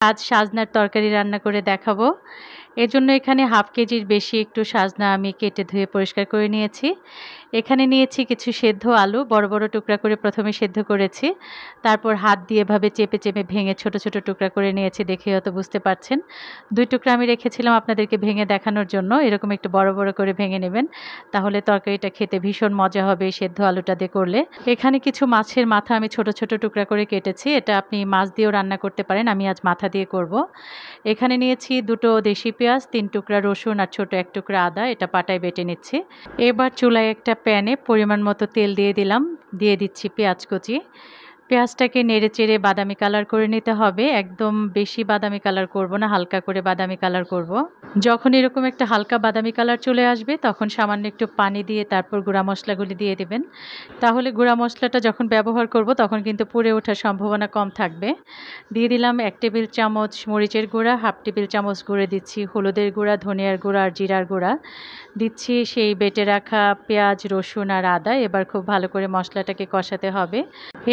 আজ সাজনার তরকারি রান্না করে দেখাবো। এজন্য এখানে হাফ কেজির বেশি একটু সাজনা আমি কেটে ধুয়ে পরিষ্কার করে নিয়েছি। এখানে নিয়েছি কিছু সেদ্ধ আলু, বড়, বড় টুকরা করে ১ম এ সেদ্ধ করেছি। তারপর হাত দিয়ে এভাবে চেপে, চেপে ভেঙে ছোট, ছোট টুকরা করে নিয়েছি, দেখেই হয়তো বুঝতে পারছেন। ২ টুকরা আমি রেখেছিলাম আপনাদেরকে ভেঙে দেখানোর জন্য। এরকম একটু বড়, বড় করে ভেঙে নেবেন। তাহলে তরকারিটা খেতে ভীষণ মজা হবে এই সেদ্ধ আলুটা দিয়ে করলে। এখানে কিছু মাছের মাথা আমি ছোট, ছোট টুকরা করে কেটেছি। এটা আপনি মাছ দিয়েও রান্না করতে পারেন। আমি আজ মাথা দিয়ে করব। এখানে নিয়েছি ২ টো দেশি পেঁয়াজ, ৩ টুকরা রসুন আর ছোট ১ টুকরা আদা। এটা পাটায় বেটে নিচ্ছি। এবার চুলায় একটা প্যানে পরিমাণ মতো তেল দিয়ে দিলাম। দিয়ে দিচ্ছি পেঁয়াজ কুচি। পেঁয়াজটাকে নেড়েচেড়ে বাদামি কালার করে নিতে হবে। একদম বেশি বাদামি কালার করব না, হালকা করে বাদামি কালার করব। যখন এরকম একটা হালকা বাদামি কালার চলে আসবে তখন সামান্য একটু পানি দিয়ে তারপর গুঁড়া মশলাগুলি দিয়ে দিবেন। তাহলে গুঁড়া মশলাটা যখন ব্যবহার করব তখন কিন্তু পুড়ে ওঠার সম্ভাবনা কম থাকবে। দিয়ে দিলাম ১ টেবিল চামচ মরিচের গুঁড়া, হাফ টেবিল চামচ গুঁড়ে দিচ্ছি হলুদের গুঁড়া, ধনিয়ার গুঁড়া আর জিরার গুঁড়া। দিচ্ছি সেই বেটে রাখা পেঁয়াজ, রসুন আর আদা। এবার খুব ভালো করে মশলাটাকে কষাতে হবে।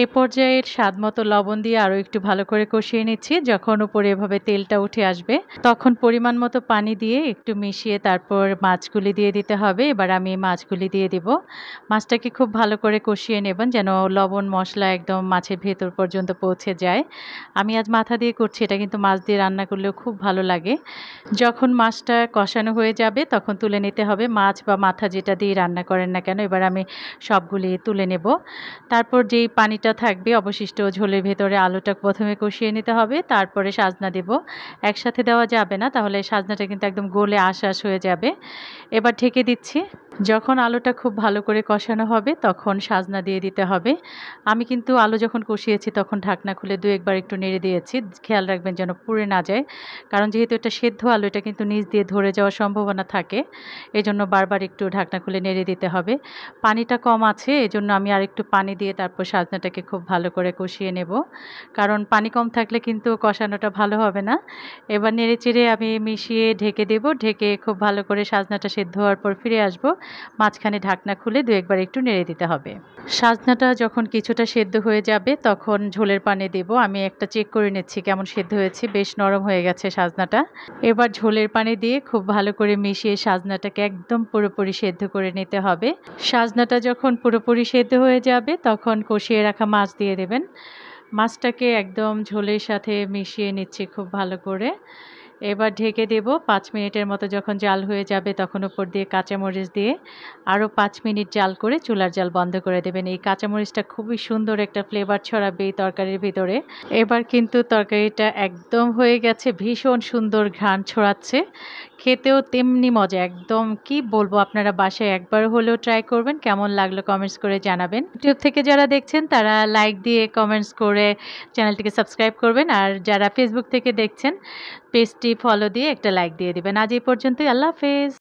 এই পর্যায়ে স্বাদমতো লবণ দিয়ে আরও একটু ভালো করে কষিয়ে নিচ্ছি। যখন উপরে এভাবে তেলটা উঠে আসবে তখন পরিমাণ মতো পানি দিয়ে একটু মিশিয়ে তারপর মাছগুলি দিয়ে দিতে হবে। এবার আমি মাছগুলি দিয়ে দিব। মাছটাকে খুব ভালো করে কষিয়ে নেবেন যেন লবণ মশলা একদম মাছের ভেতর পর্যন্ত পৌঁছে যায়। আমি আজ মাথা দিয়ে করছি, এটা কিন্তু মাছ দিয়ে রান্না করলেও খুব ভালো লাগে। যখন মাছটা কষানো হয়ে যাবে তখন তুলে নিতে হবে। মাছ বা মাথা যেটা দিয়ে রান্না করেন না কেন, এবার আমি সবগুলি তুলে নেব। তারপর যেই পানিটা থাকবে অবশিষ্ট ঝোলের ভেতরে আলুটা ১ম এ কষিয়ে নিতে হবে, তারপরে সাজনা দেব। একসাথে দেওয়া যাবে না, তাহলে সাজনাটা কিন্তু একদম গলে আঁশ হয়ে যাবে। এবার ঢেকে দিচ্ছি। যখন আলুটা খুব ভালো করে কষানো হবে তখন সাজনা দিয়ে দিতে হবে। আমি কিন্তু আলু যখন কষিয়েছি তখন ঢাকনা খুলে ২-১ বার একটু নেড়ে দিয়েছি। খেয়াল রাখবেন যেন পুড়ে না যায়। কারণ যেহেতু এটা সেদ্ধ আলু, এটা কিন্তু নিচ দিয়ে ধরে যাওয়ার সম্ভাবনা থাকে। এজন্য বারবার একটু ঢাকনা খুলে নেড়ে দিতে হবে। পানিটা কম আছে, এজন্য আমি আরেকটু পানি দিয়ে তারপর সাজনাটাকে খুব ভালো করে কষিয়ে নেব। কারণ পানি কম থাকলে কিন্তু কষানোটা ভালো হবে না। এবার নেড়েচেড়ে আমি মিশিয়ে ঢেকে দেব। ঢেকে খুব ভালো করে সাজনাটা সেদ্ধ হওয়ার পর ফিরে আসব। মাঝখানে ঢাকনা খুলে ২-১ বার একটু নেড়ে দিতে হবে। সাজনাটা যখন কিছুটা সেদ্ধ হয়ে যাবে তখন ঝোলের পানি দেব। আমি একটা চেক করে নিচ্ছি কেমন সেদ্ধ হয়েছে। বেশ নরম হয়ে গেছে সাজনাটা। এবার ঝোলের পানি দিয়ে খুব ভালো করে মিশিয়ে সাজনাটাকে একদম পুরোপুরি সেদ্ধ করে নিতে হবে। সাজনাটা যখন পুরোপুরি সেদ্ধ হয়ে যাবে তখন কষিয়ে রাখা মাছ দিয়ে দেবেন। মাছটাকে একদম ঝোলের সাথে মিশিয়ে নিচ্ছি খুব ভালো করে। এবার ঢেকে দেব। ৫ মিনিটের মতো যখন জাল হয়ে যাবে তখন উপর দিয়ে কাঁচামরিচ দিয়ে আরও ৫ মিনিট জাল করে চুলার জাল বন্ধ করে দেবেন। এই কাঁচামরিচটা খুবই সুন্দর একটা ফ্লেভার ছড়াবে এই তরকারির ভিতরে। এবার কিন্তু তরকারিটা একদম হয়ে গেছে। ভীষণ সুন্দর ঘ্রাণ ছড়াচ্ছে। খেতেও তেমনি মজা। একদম কি বলবো, আপনারা বাসায় একবার হলেও ট্রাই করবেন। কেমন লাগলো কমেন্টস করে জানাবেন। ইউটিউব থেকে যারা দেখছেন তারা লাইক দিয়ে কমেন্টস করে চ্যানেলটিকে সাবস্ক্রাইব করবেন। আর যারা ফেসবুক থেকে দেখছেন পেজটি ফলো দিয়ে একটা লাইক দিয়ে দিবেন। আজ এই পর্যন্তই। আল্লাহ হাফেজ।